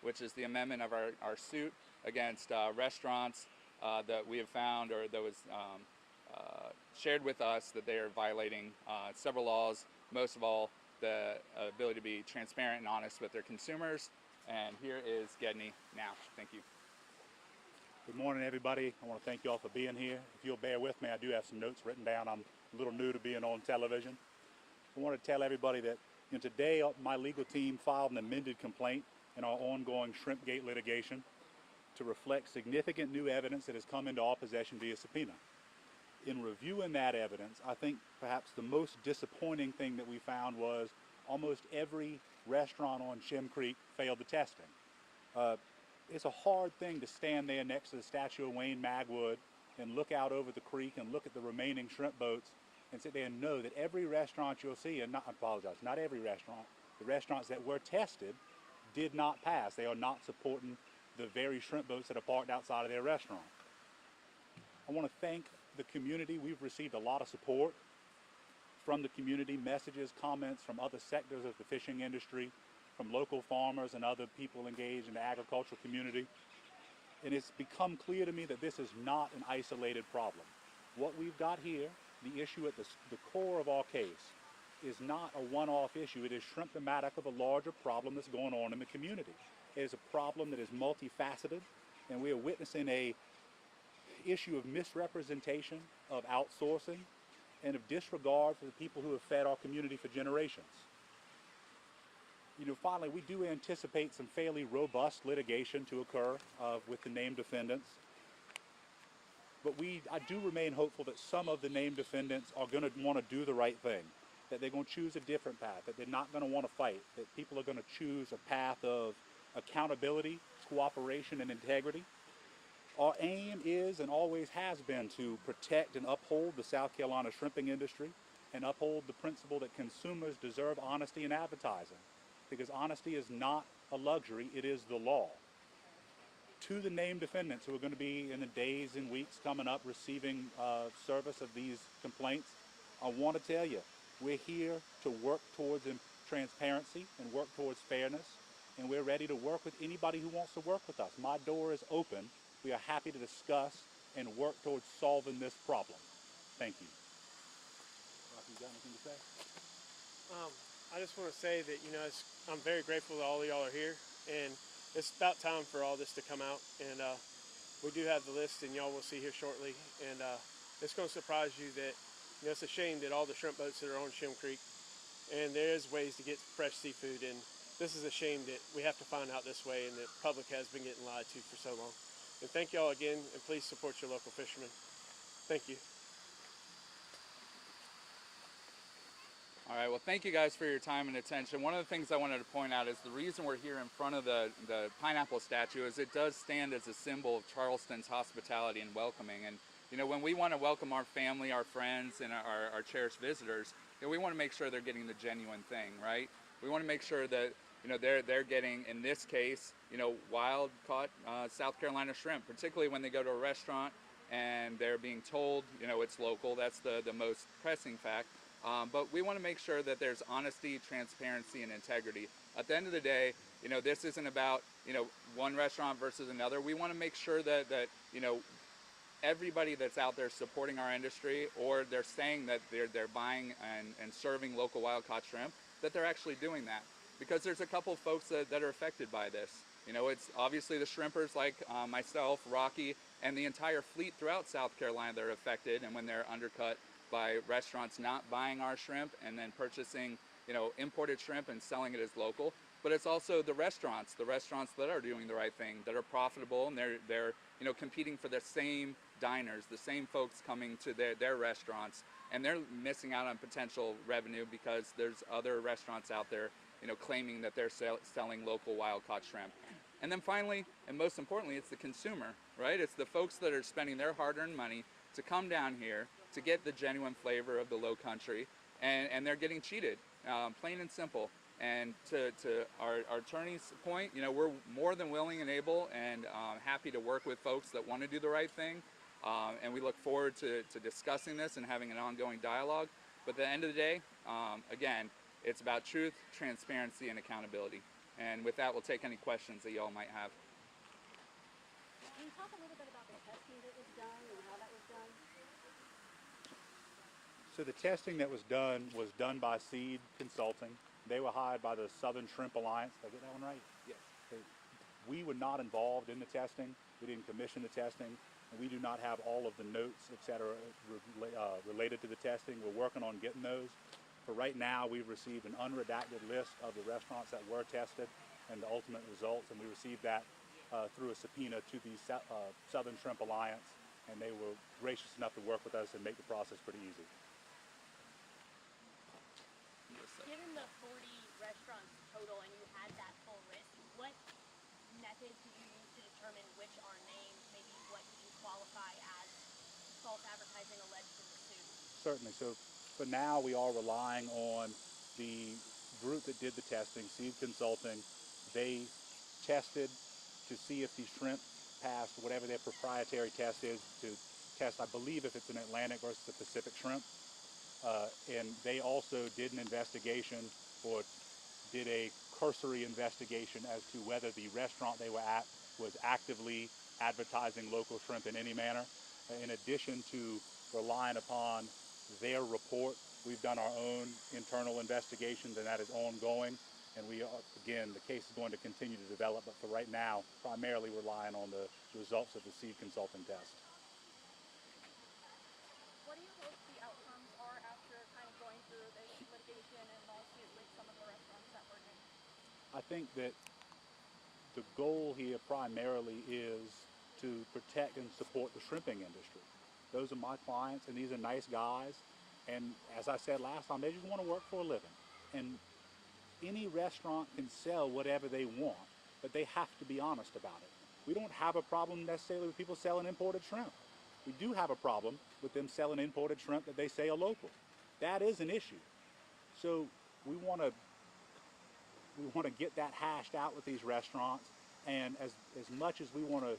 which is the amendment of our suit against restaurants that we have found or that was shared with us that they are violating several laws, most of all the ability to be transparent and honest with their consumers. And here is Gedney now. Thank you. Good morning, everybody. I want to thank you all for being here. If you'll bear with me, I do have some notes written down. I'm a little new to being on television. I want to tell everybody that today my legal team filed an amended complaint in our ongoing Shrimpgate litigation to reflect significant new evidence that has come into our possession via subpoena. In reviewing that evidence, I think perhaps the most disappointing thing that we found was almost every restaurant on Shem Creek failed the testing. It's a hard thing to stand there next to the statue of Wayne Magwood and look out over the creek and look at the remaining shrimp boats and sit there and know that every restaurant you'll see, and not every restaurant, the restaurants that were tested did not pass. They are not supporting the very shrimp boats that are parked outside of their restaurant. I want to thank the community. We've received a lot of support from the community, messages, comments from other sectors of the fishing industry, from local farmers and other people engaged in the agricultural community. And it's become clear to me that this is not an isolated problem. What we've got here, the issue at the core of our case, is not a one-off issue. It is symptomatic of a larger problem that's going on in the community. It is a problem that is multifaceted, and we are witnessing a issue of misrepresentation, of outsourcing, and of disregard for the people who have fed our community for generations. Finally, we do anticipate some fairly robust litigation to occur with the named defendants. But I do remain hopeful that some of the named defendants are going to want to do the right thing, that they're going to choose a different path, that they're not going to want to fight, that people are going to choose a path of accountability, cooperation, and integrity. Our aim is and always has been to protect and uphold the South Carolina shrimping industry and uphold the principle that consumers deserve honesty in advertising, because honesty is not a luxury, it is the law. To the named defendants who are going to be in the days and weeks coming up receiving service of these complaints, I want to tell you, we're here to work towards transparency and work towards fairness, and we're ready to work with anybody who wants to work with us. My door is open. We are happy to discuss and work towards solving this problem. Thank you. Rocky, you got anything to say? I just want to say that, I'm very grateful that all of y'all are here, and it's about time for all this to come out, and we do have the list, and y'all will see here shortly, and it's going to surprise you that, it's a shame that all the shrimp boats that are on Shem Creek, and there is ways to get fresh seafood, and this is a shame that we have to find out this way, and the public has been getting lied to for so long. And thank y'all again, and please support your local fishermen. Thank you. All right, well, thank you guys for your time and attention. One of the things I wanted to point out is the reason we're here in front of the pineapple statue is it does stand as a symbol of Charleston's hospitality and welcoming. And, when we want to welcome our family, our friends, and our cherished visitors, we want to make sure they're getting the genuine thing, right? We want to make sure that, they're getting, in this case, wild caught South Carolina shrimp, particularly when they go to a restaurant and they're being told, it's local. That's the most pressing fact. But we want to make sure that there's honesty, transparency, and integrity. At the end of the day, this isn't about, one restaurant versus another. We want to make sure that everybody that's out there supporting our industry, or they're saying that they're buying and serving local wild-caught shrimp, that they're actually doing that. Because there's a couple of folks that are affected by this. It's obviously the shrimpers like myself, Rocky, and the entire fleet throughout South Carolina that are affected, and when they're undercut by restaurants not buying our shrimp and then purchasing, imported shrimp and selling it as local. But it's also the restaurants that are doing the right thing, that are profitable, and they're competing for the same diners, the same folks coming to their restaurants, and they're missing out on potential revenue because there's other restaurants out there, claiming that they're selling local wild-caught shrimp. And then finally, and most importantly, it's the consumer, right? It's the folks that are spending their hard-earned money to come down here to get the genuine flavor of the low country, and they're getting cheated, plain and simple. And to our attorney's point, we're more than willing and able and happy to work with folks that want to do the right thing, and we look forward to discussing this and having an ongoing dialogue. But at the end of the day, again, it's about truth, transparency, and accountability. And with that, we'll take any questions that y'all might have. Can you talk a little bit about the testing that was done and how that was done? So the testing that was done by Seed Consulting. They were hired by the Southern Shrimp Alliance. Did I get that one right? Yes. We were not involved in the testing. We didn't commission the testing, and we do not have all of the notes, et cetera, related to the testing. We're working on getting those. For right now, we've received an unredacted list of the restaurants that were tested and the ultimate results, and we received that through a subpoena to the Southern Shrimp Alliance, and they were gracious enough to work with us and make the process pretty easy. Given the 40 restaurants total and you had that full list, what methods did you use to determine which are named, maybe what you can qualify as false advertising alleged in the suit? Certainly. So for now, we are relying on the group that did the testing, Seed Consulting. They tested to see if the shrimp passed whatever their proprietary test is to test, I believe, if it's an Atlantic versus a Pacific shrimp. And they also did an investigation, or did a cursory investigation, as to whether the restaurant they were at was actively advertising local shrimp in any manner. In addition to relying upon their report, we've done our own internal investigations, and that is ongoing. And we are, again, the case is going to continue to develop, but for right now, primarily relying on the results of the Seed Consulting test. What do you hope the outcomes are after kind of going through this litigation and lawsuit with some of the restaurants that were named? I think that the goal here primarily is to protect and support the shrimping industry. Those are my clients, and these are nice guys. And as I said last time, they just want to work for a living. And any restaurant can sell whatever they want, but they have to be honest about it. We don't have a problem necessarily with people selling imported shrimp. We do have a problem with them selling imported shrimp that they say are local. That is an issue. So we want to get that hashed out with these restaurants, and as much as we want to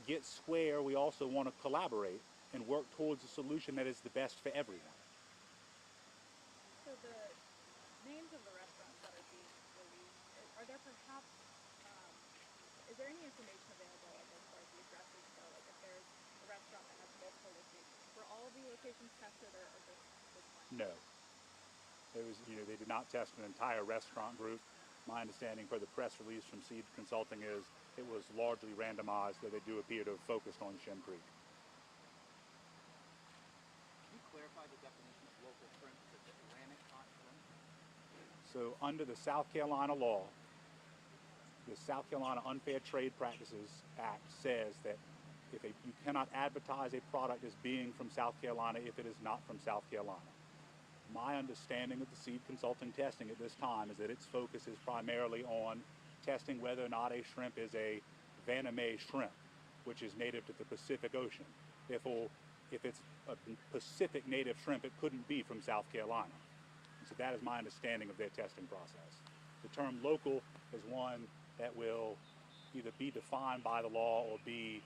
get square, we also want to collaborate and work towards a solution that is the best for everyone. So the names of the restaurants that are being released, are there perhaps, is there any information available, like as far as the addresses go, like if there's a restaurant that has multiple locations, for all of the locations tested, or just one? No. It was, they did not test an entire restaurant group. My understanding for the press release from Seed Consulting is it was largely randomized, though they do appear to have focused on Shem Creek. Can you clarify the definition of local shrimp? Is it Atlantic caught shrimp? So under the South Carolina law, the South Carolina Unfair Trade Practices Act says that you cannot advertise a product as being from South Carolina if it is not from South Carolina. My understanding of the Seed Consulting testing at this time is that its focus is primarily on testing whether or not a shrimp is a Vaname shrimp, which is native to the Pacific Ocean. Therefore, if it's a Pacific native shrimp, it couldn't be from South Carolina. And so that is my understanding of their testing process. The term local is one that will either be defined by the law or the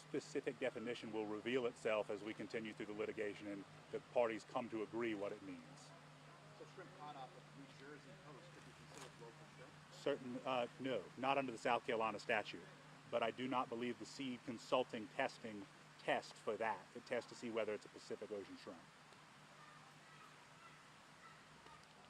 specific definition will reveal itself as we continue through the litigation and the parties come to agree what it means. So shrimp caught off the New Jersey coast could be considered local shrimp? No, not under the South Carolina statute. But I do not believe the Seed Consulting testing test for that. It tests to see whether it's a Pacific Ocean shrimp.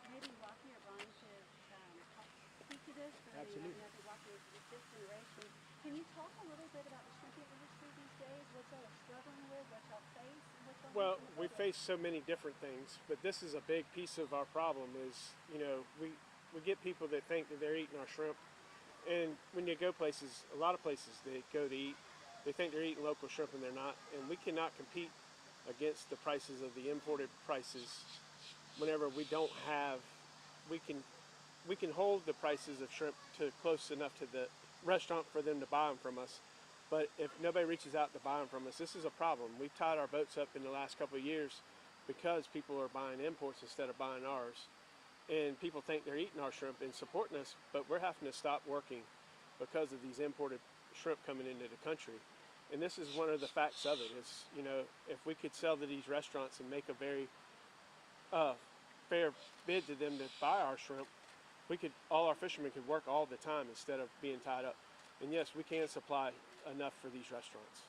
Maybe Rocky or Brian should help speak to this. But Absolutely. I think Rocky is the fifth generation. Can you talk a little bit about the shrimping industry these days? What y'all are struggling with? What y'all face? Well, we face so many different things, but this is a big piece of our problem is, we get people that think that they're eating our shrimp. And when you go places, a lot of places they go to eat, they think they're eating local shrimp and they're not. And we cannot compete against the prices of the imported prices whenever we don't have, we can hold the prices of shrimp to close enough to the restaurant for them to buy them from us. But if nobody reaches out to buy them from us, this is a problem. We've tied our boats up in the last couple of years because people are buying imports instead of buying ours. And people think they're eating our shrimp and supporting us, but we're having to stop working because of these imported shrimp coming into the country. And this is one of the facts of it is, if we could sell to these restaurants and make a very fair bid to them to buy our shrimp, all our fishermen could work all the time instead of being tied up. And yes, we can supply enough for these restaurants.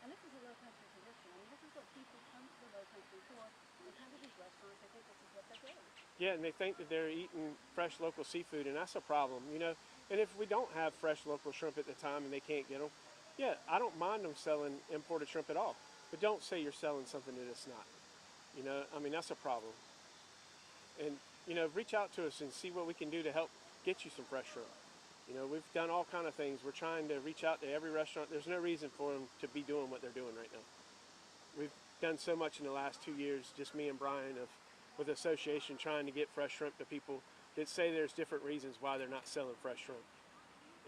And this is a low country tradition. I mean, this is what people come to the low country for. They come to these restaurants, they think this is what they're getting. Yeah, and they think that they're eating fresh local seafood, and that's a problem, you know. And if we don't have fresh local shrimp at the time and they can't get them, yeah, I don't mind them selling imported shrimp at all. But don't say you're selling something that it's not. You know, I mean, that's a problem. And, you know, reach out to us and see what we can do to help get you some fresh shrimp. You know, we've done all kind of things. We're trying to reach out to every restaurant. There's no reason for them to be doing what they're doing right now. We've done so much in the last 2 years, just me and Brian, with the association trying to get fresh shrimp to people that say there's different reasons why they're not selling fresh shrimp.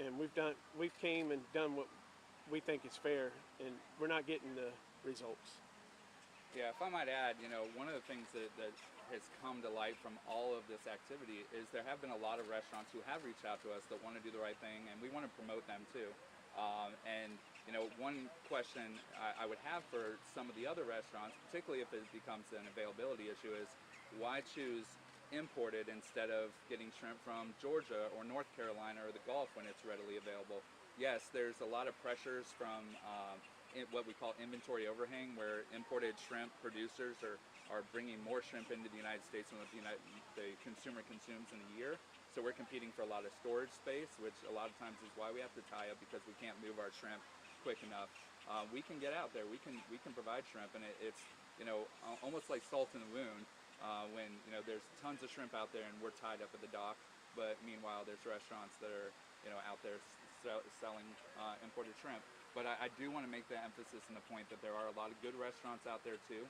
And we've came and done what we think is fair, and we're not getting the results. Yeah, if I might add, you know, one of the things that has come to light from all of this activity is there have been a lot of restaurants who have reached out to us that want to do the right thing, and we want to promote them too. And, you know, one question I would have for some of the other restaurants, particularly if it becomes an availability issue, is why choose imported instead of getting shrimp from Georgia or North Carolina or the Gulf when it's readily available? Yes, there's a lot of pressures from what we call inventory overhang, where imported shrimp producers are bringing more shrimp into the United States than what the consumer consumes in a year. So we're competing for a lot of storage space, which a lot of times is why we have to tie up, because we can't move our shrimp quick enough. We can get out there. We can provide shrimp, and it's, you know, almost like salt in the wound when, you know, there's tons of shrimp out there and we're tied up at the dock. But meanwhile, there's restaurants that are, you know, out there selling imported shrimp. But I do want to make the emphasis and the point that there are a lot of good restaurants out there too.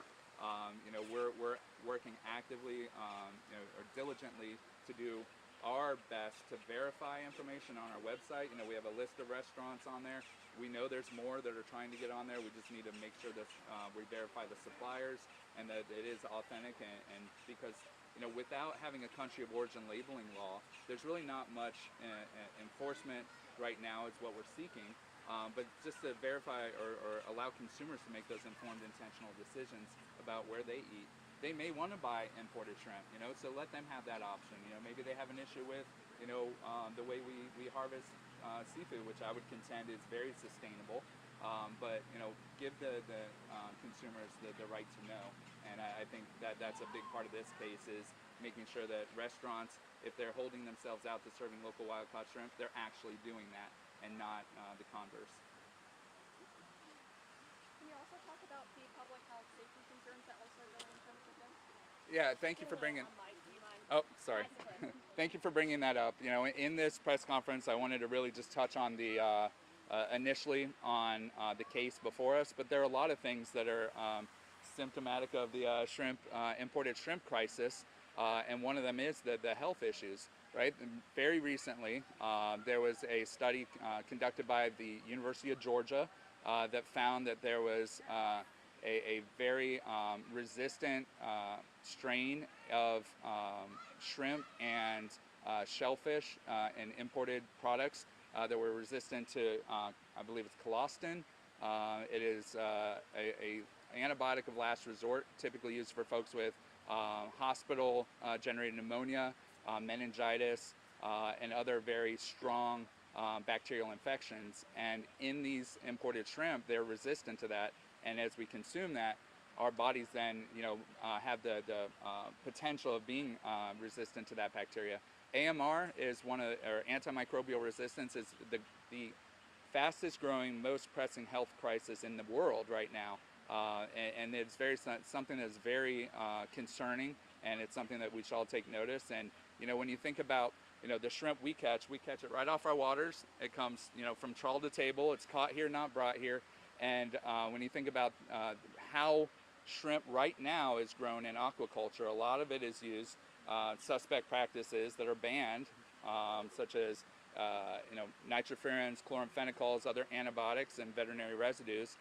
You know, we're working actively, you know, or diligently to do our best to verify information on our website. You know, we have a list of restaurants on there. We know there's more that are trying to get on there. We just need to make sure that we verify the suppliers and that it is authentic. And because, you know, without having a country of origin labeling law, there's really not much enforcement right now is what we're seeking. But just to verify or allow consumers to make those informed, intentional decisions about where they eat. They may want to buy imported shrimp, you know, so let them have that option. You know, maybe they have an issue with, you know, the way we harvest seafood, which I would contend is very sustainable. But, you know, give the consumers the right to know. And I think that's a big part of this case, is making sure that restaurants, if they're holding themselves out to serving local wild-caught shrimp, they're actually doing that and not the converse. Can you also talk about the public health safety concerns that also go in terms of them? Yeah, thank you for bringing. Do you mind? Oh, sorry. Nice and clear. Thank you for bringing that up. You know, in this press conference, I wanted to really just touch on the initially on the case before us, but there are a lot of things that are symptomatic of the imported shrimp crisis, and one of them is the health issues. Right. Very recently, there was a study conducted by the University of Georgia that found that there was a very resistant strain of shrimp and shellfish in imported products that were resistant to, I believe it's colostin. It is a antibiotic of last resort, typically used for folks with hospital-generated pneumonia, meningitis, and other very strong bacterial infections. And in these imported shrimp, they're resistant to that. And as we consume that, our bodies then, you know, have the potential of being resistant to that bacteria. AMR is or antimicrobial resistance is the fastest growing, most pressing health crisis in the world right now. And it's something that's very concerning, and it's something that we should all take notice. And, you know, when you think about, you know, the shrimp we catch it right off our waters. It comes, you know, from trawl to table. It's caught here, not brought here. And when you think about how shrimp right now is grown in aquaculture, a lot of it is used suspect practices that are banned, such as you know, nitrofurands, chloramphenicol, other antibiotics, and veterinary residues.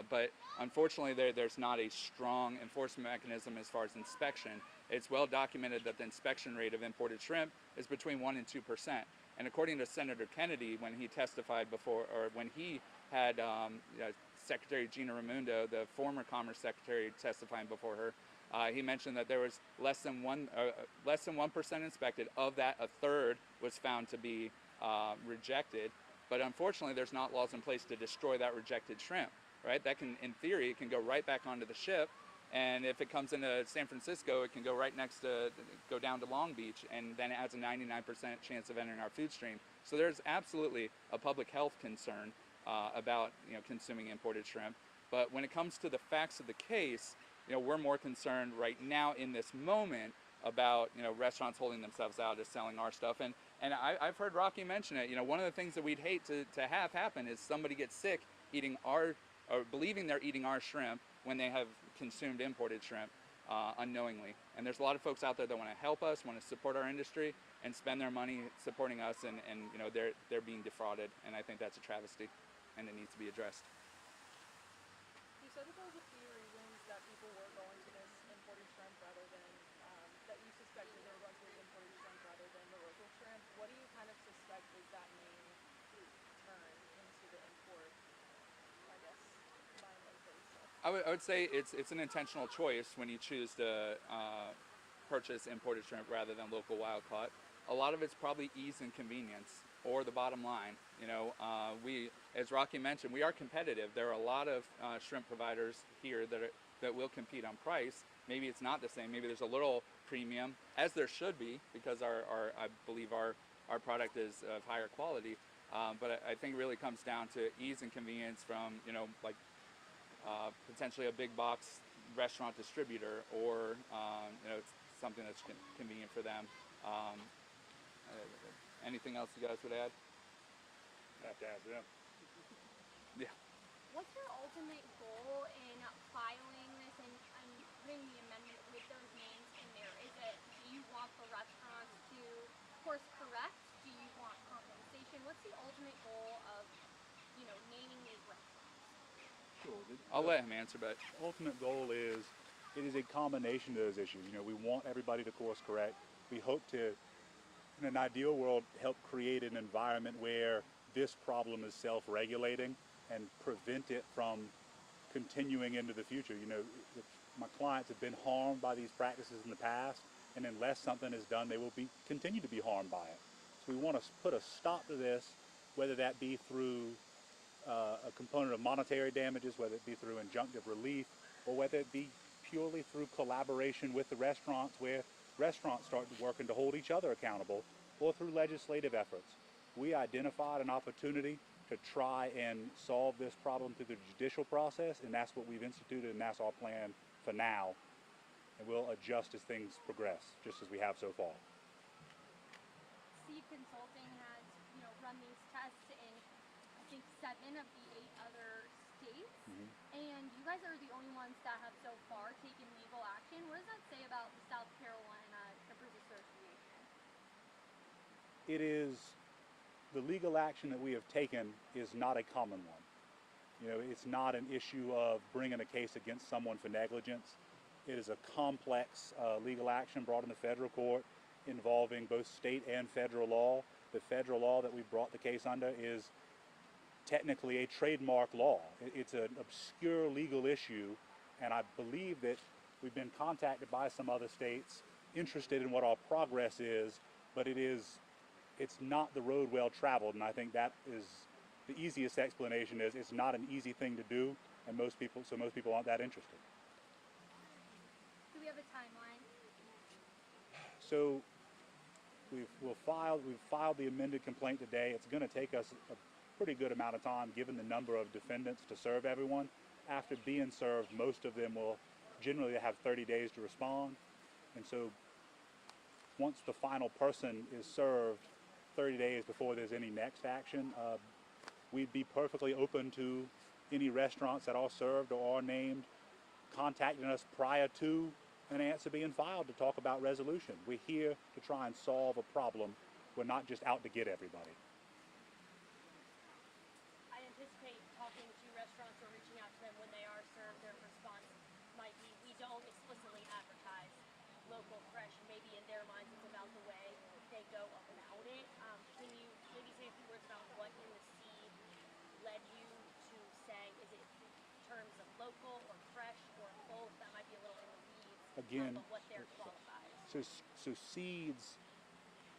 But unfortunately, there's not a strong enforcement mechanism as far as inspection. It's well documented that the inspection rate of imported shrimp is between 1% and 2%. And according to Senator Kennedy, when he testified before, or when he had Secretary Gina Raimondo, the former Commerce Secretary, testifying before her, He mentioned that there was less than 1% inspected. Of that, a third was found to be rejected. But unfortunately, there's not laws in place to destroy that rejected shrimp. Right? That can, in theory, it can go right back onto the ship. And if it comes into San Francisco, it can go right go down to Long Beach, and then it has a 99% chance of entering our food stream. So there's absolutely a public health concern about consuming imported shrimp. But when it comes to the facts of the case, we're more concerned right now in this moment about restaurants holding themselves out as selling our stuff. And I've heard Rocky mention it. One of the things that we'd hate to have happen is somebody gets sick eating or believing they're eating our shrimp when they have consumed imported shrimp unknowingly. And there's a lot of folks out there that want to help us, want to support our industry, and spend their money supporting us, and they're being defrauded. And I think that's a travesty, and it needs to be addressed. You said that there was a few reasons that people were going to this imported shrimp rather than that you suspected they were going to this imported shrimp rather than the local shrimp. What do you kind of suspect is that main turn into the import? I guess buying imported stuff. I would say it's an intentional choice when you choose to purchase imported shrimp rather than local wild caught. A lot of it's probably ease and convenience, or the bottom line. We, as Rocky mentioned, we are competitive. There are a lot of shrimp providers here that will compete on price. Maybe it's not the same. Maybe there's a little premium, as there should be, because I believe our product is of higher quality. But I think it really comes down to ease and convenience from potentially a big box restaurant distributor, or it's something that's convenient for them. Anything else you guys would add? Have to ask them. Yeah. What's your ultimate goal in filing this and putting the amendment with those names in there? Is it, do you want the restaurants to course correct? Do you want compensation? What's the ultimate goal of, naming these restaurants? Sure. I'll let him answer, but Ultimate goal is, it is a combination of those issues. We want everybody to course correct. We hope to, in an ideal world, help create an environment where this problem is self-regulating and prevent it from continuing into the future. My clients have been harmed by these practices in the past, and unless something is done, they will continue to be harmed by it. So we want to put a stop to this, whether that be through a component of monetary damages, whether it be through injunctive relief, or whether it be purely through collaboration with the restaurants, where restaurants start working to hold each other accountable, or through legislative efforts. We identified an opportunity to try and solve this problem through the judicial process, and that's what we've instituted, and that's our plan for now. And we'll adjust as things progress, just as we have so far. Seed Consulting has, run these tests in, I think, 7 of the 8 other states. Mm-hmm. And you guys are the only ones that have so far taken legal action. What does that say about the South Carolina Shippers Association? It is, the legal action that we have taken is not a common one. It's not an issue of bringing a case against someone for negligence. It is a complex legal action brought in the federal court involving both state and federal law. The federal law that we brought the case under is technically a trademark law. It's an obscure legal issue, and I believe that we've been contacted by some other states interested in what our progress is, but it's not the road well traveled, and I think that is the easiest explanation. Is it's not an easy thing to do, and most people aren't that interested. Do we have a timeline? So we've filed the amended complaint today. It's going to take us a pretty good amount of time, given the number of defendants, to serve everyone. After being served, most of them will generally have 30 days to respond, and so once the final person is served 30 days before there's any next action, we'd be perfectly open to any restaurants that are served or are named contacting us prior to an answer being filed to talk about resolution. We're here to try and solve a problem. We're not just out to get everybody. I anticipate talking to restaurants or reaching out to them when they are served. Their response might be, we don't explicitly advertise local fresh. Maybe in their minds it's about the way they go about it. Can you maybe say a few words about what in the seed led you to say, is it in terms of local or fresh or both? That might be a little in the weeds. Again, of what their qualifies. so Seed's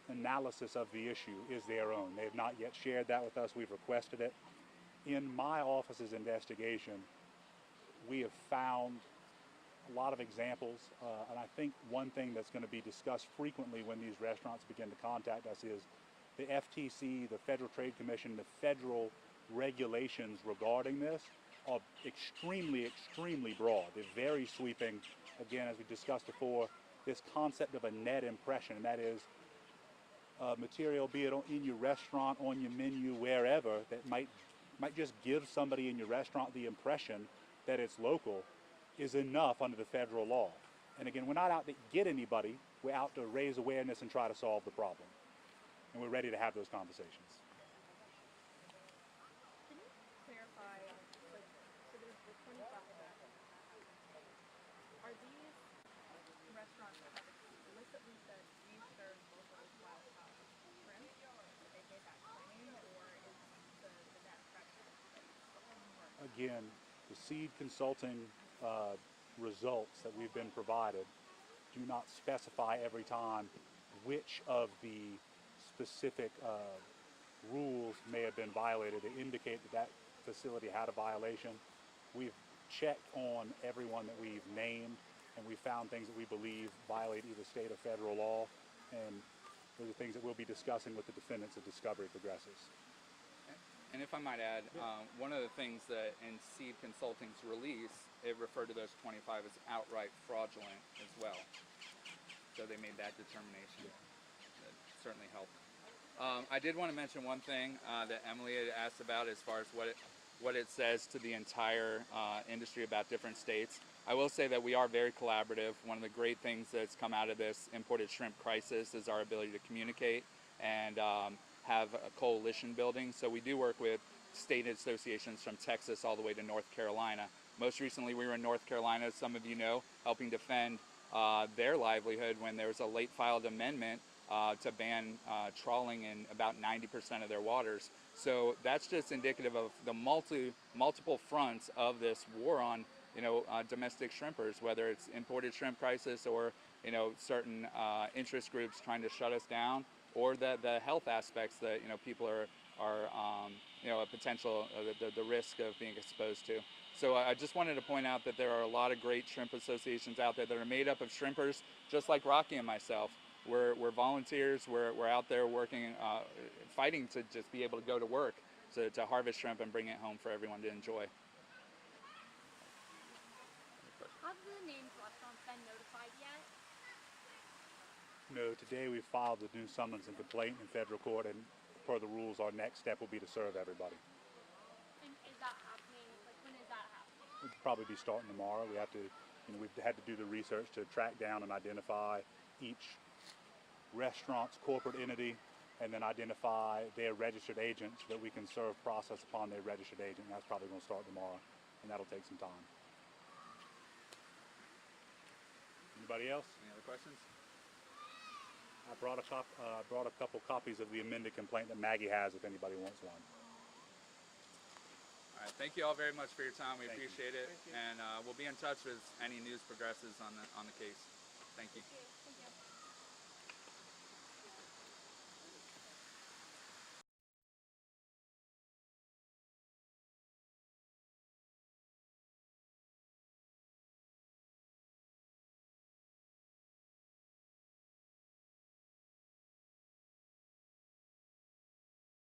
analysis of the issue is their own. They have not yet shared that with us. We've requested it. In my office's investigation, we have found a lot of examples, and I think one thing that's going to be discussed frequently when these restaurants begin to contact us is the FTC, the Federal Trade Commission, the federal regulations regarding this are extremely, extremely broad. They're very sweeping. Again, as we discussed before, this concept of a net impression, and that is material, be it in your restaurant, on your menu, wherever, that might just give somebody in your restaurant the impression that it's local, is enough under the federal law. And again, we're not out to get anybody. We're out to raise awareness and try to solve the problem. And we're ready to have those conversations. Can you clarify, like, so there's the 25 that are these restaurants that have explicitly said we serve local wild caught shrimp? Did they make that claim, or is the net pressure more? Again, the Seed Consulting results that we've been provided do not specify every time which of the specific rules may have been violated. They indicate that that facility had a violation. We've checked on everyone that we've named, and we found things that we believe violate either state or federal law, and those are things that we'll be discussing with the defendants as discovery progresses. And if I might add, one of the things that in Seed Consulting's release, it referred to those 25 as outright fraudulent as well. So they made that determination. That certainly helped. I did want to mention one thing that Emily had asked about as far as what it says to the entire industry about different states. I will say that we are very collaborative. One of the great things that's come out of this imported shrimp crisis is our ability to communicate and have a coalition building. So we do work with state associations from Texas all the way to North Carolina. Most recently we were in North Carolina, as some of you know, helping defend their livelihood when there was a late filed amendment to ban trawling in about 90% of their waters. So that's just indicative of the multiple fronts of this war on domestic shrimpers, whether it's imported shrimp crisis or certain interest groups trying to shut us down, or the health aspects that people are a potential the risk of being exposed to. So I just wanted to point out that there are a lot of great shrimp associations out there that are made up of shrimpers, just like Rocky and myself. We're volunteers. We're out there working, fighting to just be able to go to work, to harvest shrimp and bring it home for everyone to enjoy. Have the named restaurants been notified yet? No, today we filed the new summons and complaint in federal court, and per the rules, our next step will be to serve everybody. And is that happening? Like, when is that happening? It'll probably be starting tomorrow. We have to, we've had to do the research to track down and identify each restaurant's corporate entity, and then identify their registered agent so that we can serve process upon their registered agent. And that's probably going to start tomorrow, and that'll take some time. Anybody else? Any other questions? I brought a couple copies of the amended complaint that Maggie has if anybody wants one. All right, thank you all very much for your time. We Thank you. appreciate it, Thank you. and we'll be in touch with any news progresses on the case. Thank you. Thank you.